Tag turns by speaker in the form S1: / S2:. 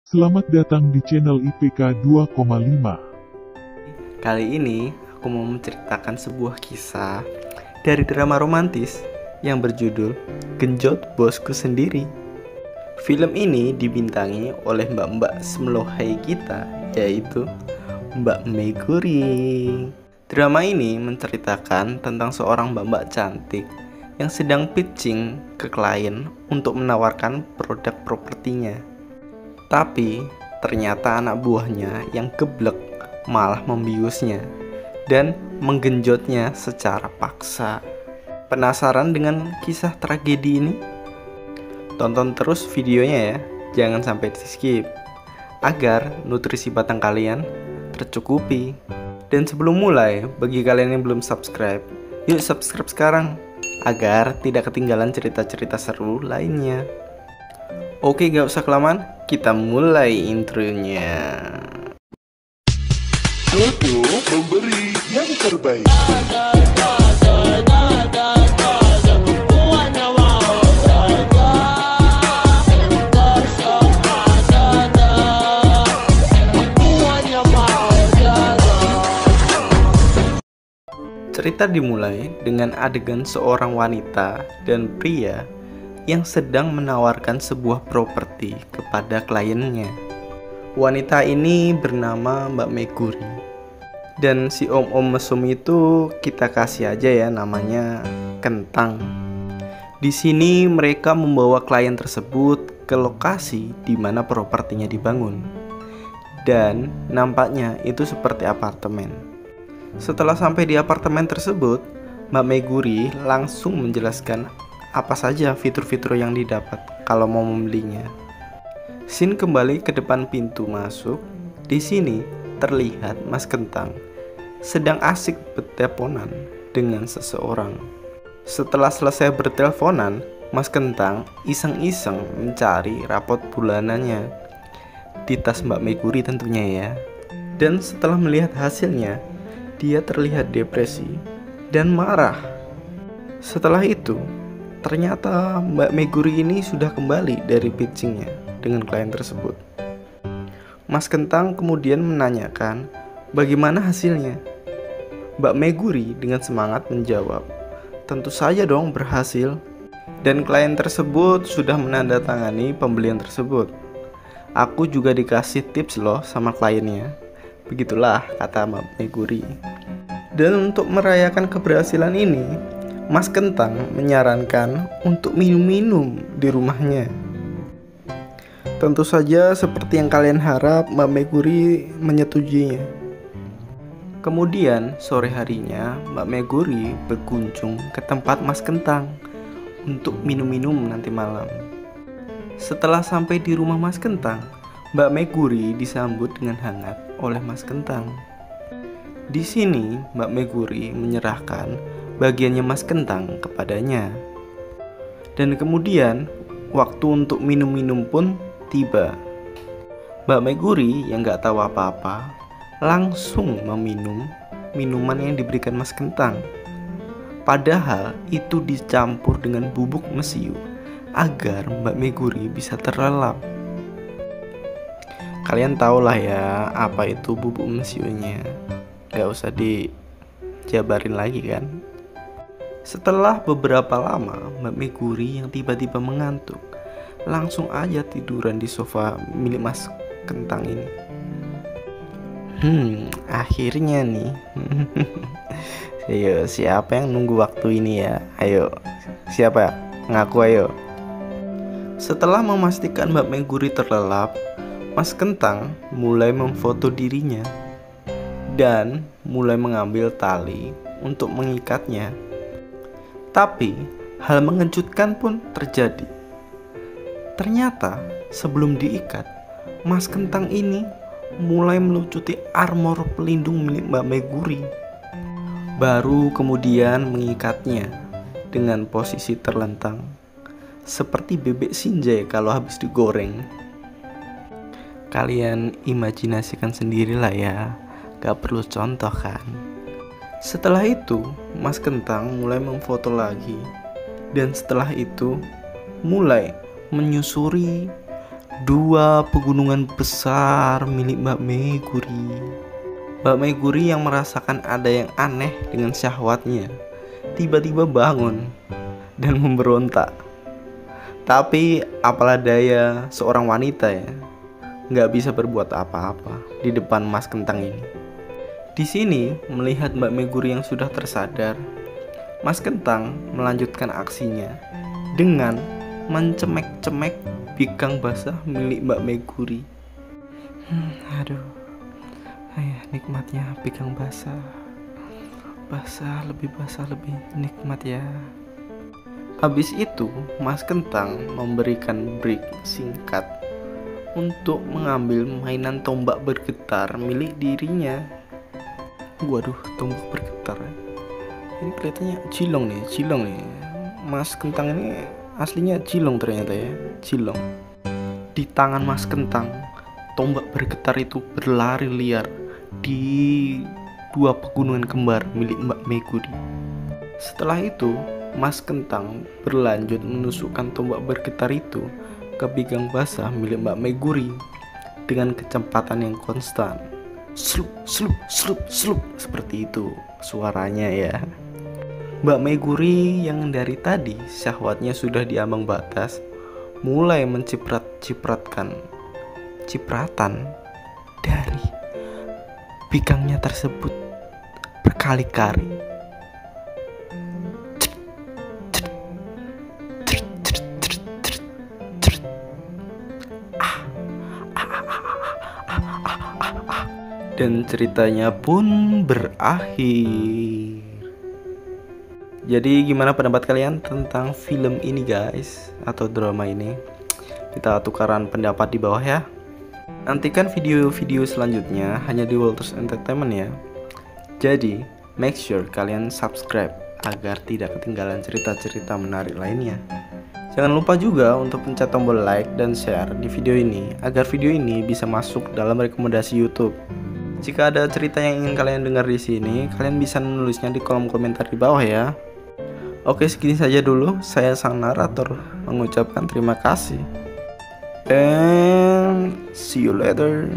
S1: Selamat datang di channel IPK 2,5.
S2: Kali ini aku mau menceritakan sebuah kisah dari drama romantis yang berjudul Genjot Bosku Sendiri. Film ini dibintangi oleh mbak-mbak semlohai kita, yaitu Mbak Meguri. Drama ini menceritakan tentang seorang mbak-mbak cantik yang sedang pitching ke klien untuk menawarkan produk propertinya. Tapi ternyata anak buahnya yang geblek malah membiusnya dan menggenjotnya secara paksa. Penasaran dengan kisah tragedi ini? Tonton terus videonya ya, jangan sampai di skip, agar nutrisi batang kalian tercukupi. Dan sebelum mulai, bagi kalian yang belum subscribe, yuk subscribe sekarang, agar tidak ketinggalan cerita-cerita seru lainnya. Oke, gak usah kelamaan, kita mulai intronya.
S3: Jodoh memberi yang terbaik.
S2: Cerita dimulai dengan adegan seorang wanita dan pria yang sedang menawarkan sebuah properti kepada kliennya. Wanita ini bernama Mbak Meguri. Dan si om-om mesum itu kita kasih aja ya namanya Kentang. Di sini mereka membawa klien tersebut ke lokasi di mana propertinya dibangun. Dan nampaknya itu seperti apartemen. Setelah sampai di apartemen tersebut, Mbak Meguri langsung menjelaskan apa saja fitur-fitur yang didapat kalau mau membelinya. Scene kembali ke depan pintu masuk. Di sini terlihat Mas Kentang sedang asik berteleponan dengan seseorang. Setelah selesai berteleponan, Mas Kentang iseng-iseng mencari rapot bulanannya di tas Mbak Meguri tentunya ya. Dan setelah melihat hasilnya, dia terlihat depresi dan marah. Setelah itu, ternyata Mbak Meguri ini sudah kembali dari pitchingnya dengan klien tersebut. Mas Kentang kemudian menanyakan bagaimana hasilnya. Mbak Meguri dengan semangat menjawab, tentu saja dong berhasil. Dan klien tersebut sudah menandatangani pembelian tersebut. Aku juga dikasih tips loh sama kliennya. Begitulah kata Mbak Meguri. Dan untuk merayakan keberhasilan ini, Mas Kentang menyarankan untuk minum-minum di rumahnya. Tentu saja seperti yang kalian harap, Mbak Meguri menyetujuinya. Kemudian sore harinya Mbak Meguri berkunjung ke tempat Mas Kentang untuk minum-minum nanti malam. Setelah sampai di rumah Mas Kentang, Mbak Meguri disambut dengan hangat oleh Mas Kentang. Di sini Mbak Meguri menyerahkan bagiannya Mas Kentang kepadanya. Dan kemudian waktu untuk minum-minum pun tiba. Mbak Meguri yang gak tahu apa-apa langsung meminum minuman yang diberikan Mas Kentang. Padahal itu dicampur dengan bubuk mesiu agar Mbak Meguri bisa terlelap. Kalian tahulah ya apa itu bubuk mesiunya. Gak usah dijabarin lagi kan. Setelah beberapa lama, Mbak Meguri yang tiba-tiba mengantuk langsung aja tiduran di sofa milik Mas Kentang ini. Akhirnya nih. Ayo, siapa yang nunggu waktu ini ya? Ayo, siapa? Ngaku ayo. Setelah memastikan Mbak Meguri terlelap, Mas Kentang mulai memfoto dirinya dan mulai mengambil tali untuk mengikatnya. Tapi hal mengejutkan pun terjadi. Ternyata sebelum diikat, Mas Kentang ini mulai melucuti armor pelindung milik Mbak Meguri. Baru kemudian mengikatnya dengan posisi terlentang, seperti bebek sinjai kalau habis digoreng. Kalian imajinasikan sendirilah ya, gak perlu contoh kan. Setelah itu, Mas Kentang mulai memfoto lagi. Dan setelah itu, mulai menyusuri Dua pegunungan besar milik Mbak Meguri. Mbak Meguri yang merasakan ada yang aneh dengan syahwatnya tiba-tiba bangun dan memberontak. Tapi apalah daya seorang wanita ya, nggak bisa berbuat apa-apa di depan Mas Kentang ini. Di sini melihat Mbak Meguri yang sudah tersadar, Mas Kentang melanjutkan aksinya dengan mencemek-cemek bikang basah milik Mbak Meguri. Aduh, nikmatnya bikang basah. Lebih nikmat ya. Habis itu Mas Kentang memberikan break singkat untuk mengambil mainan tombak bergetar milik dirinya. Waduh, tombak bergetar. Ini kelihatannya cilong nih. Mas Kentang ini aslinya cilong ternyata ya, cilong. Di tangan Mas Kentang, tombak bergetar itu berlari liar di dua pegunungan kembar milik Mbak Meguri. Setelah itu, Mas Kentang berlanjut menusukkan tombak bergetar itu ke bikang basah milik Mbak Meguri dengan kecepatan yang konstan. Slup, slup, slup, slup, seperti itu suaranya ya. Mbak Meguri yang dari tadi syahwatnya sudah diambang batas, mulai cipratan dari bikangnya tersebut berkali-kali. Dan ceritanya pun berakhir. Jadi gimana pendapat kalian tentang film ini guys, atau drama ini? Kita tukaran pendapat di bawah ya. Nantikan video-video selanjutnya hanya di Walters Entertainment ya. Jadi make sure kalian subscribe agar tidak ketinggalan cerita-cerita menarik lainnya. Jangan lupa juga untuk pencet tombol like dan share di video ini agar video ini bisa masuk dalam rekomendasi YouTube. Jika ada cerita yang ingin kalian dengar di sini, kalian bisa menulisnya di kolom komentar di bawah ya. Oke, segini saja dulu. Saya sang narator mengucapkan terima kasih. And see you later.